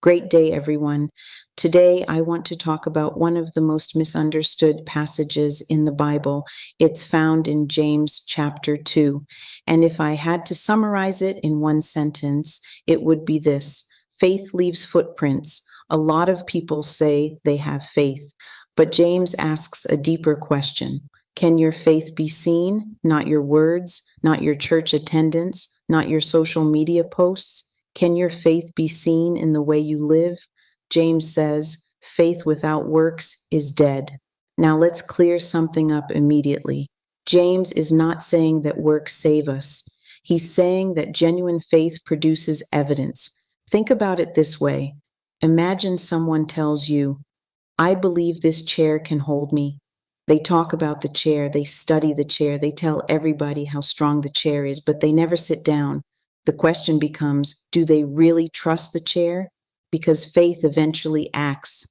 Great day, everyone. Today, I want to talk about one of the most misunderstood passages in the Bible. It's found in James chapter 2. And if I had to summarize it in one sentence, it would be this: faith leaves footprints. A lot of people say they have faith, but James asks a deeper question. Can your faith be seen? Not your words, not your church attendance, not your social media posts. Can your faith be seen in the way you live? James says, faith without works is dead. Now let's clear something up immediately. James is not saying that works save us. He's saying that genuine faith produces evidence. Think about it this way. Imagine someone tells you, I believe this chair can hold me. They talk about the chair, they study the chair, they tell everybody how strong the chair is, but they never sit down. The question becomes, do they really trust the chair? Because faith eventually acts.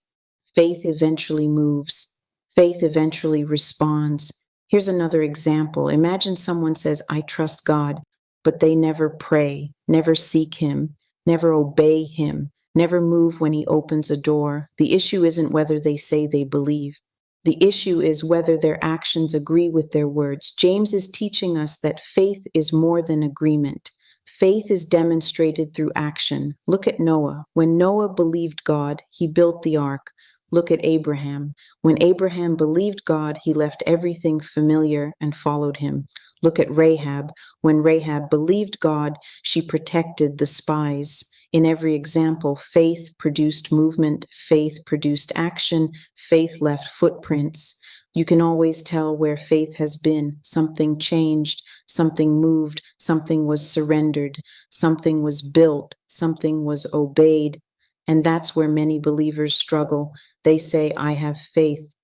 Faith eventually moves. Faith eventually responds. Here's another example. Imagine someone says, I trust God, but they never pray, never seek Him, never obey Him, never move when He opens a door. The issue isn't whether they say they believe. The issue is whether their actions agree with their words. James is teaching us that faith is more than agreement. Faith is demonstrated through action. Look at Noah. When Noah believed God, he built the ark. Look at Abraham. When Abraham believed God, he left everything familiar and followed him. Look at Rahab. When Rahab believed God, she protected the spies. In every example, faith produced movement, faith produced action, faith left footprints. You can always tell where faith has been. Something changed, something moved, something was surrendered, something was built, something was obeyed. And that's where many believers struggle. They say, I have faith,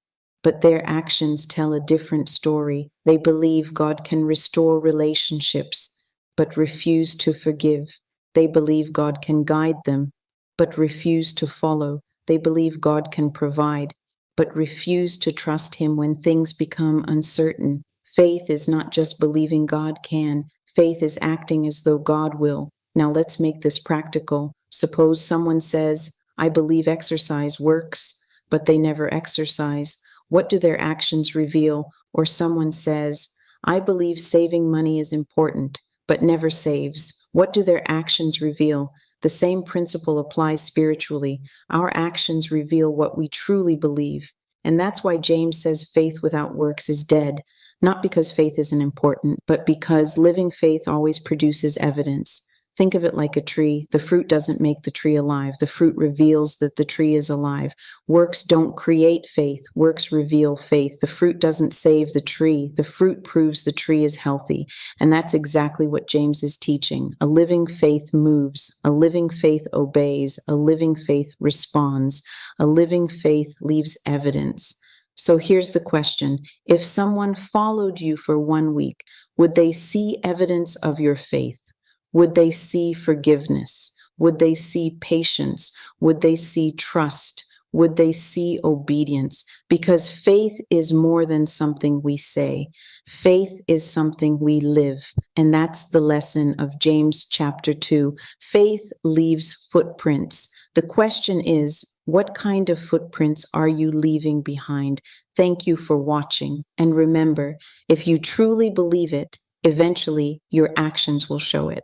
but their actions tell a different story. They believe God can restore relationships, but refuse to forgive. They believe God can guide them, but refuse to follow. They believe God can provide, but refuse to trust Him when things become uncertain. Faith is not just believing God can. Faith is acting as though God will. Now let's make this practical. Suppose someone says, I believe exercise works, but they never exercise. What do their actions reveal? Or someone says, I believe saving money is important, but never saves. What do their actions reveal? The same principle applies spiritually. Our actions reveal what we truly believe. And that's why James says faith without works is dead. Not because faith isn't important, but because living faith always produces evidence. Think of it like a tree. The fruit doesn't make the tree alive. The fruit reveals that the tree is alive. Works don't create faith. Works reveal faith. The fruit doesn't save the tree. The fruit proves the tree is healthy. And that's exactly what James is teaching. A living faith moves. A living faith obeys. A living faith responds. A living faith leaves evidence. So here's the question. If someone followed you for 1 week, would they see evidence of your faith? Would they see forgiveness? Would they see patience? Would they see trust? Would they see obedience? Because faith is more than something we say. Faith is something we live. And that's the lesson of James chapter 2. Faith leaves footprints. The question is, what kind of footprints are you leaving behind? Thank you for watching. And remember, if you truly believe it, eventually your actions will show it.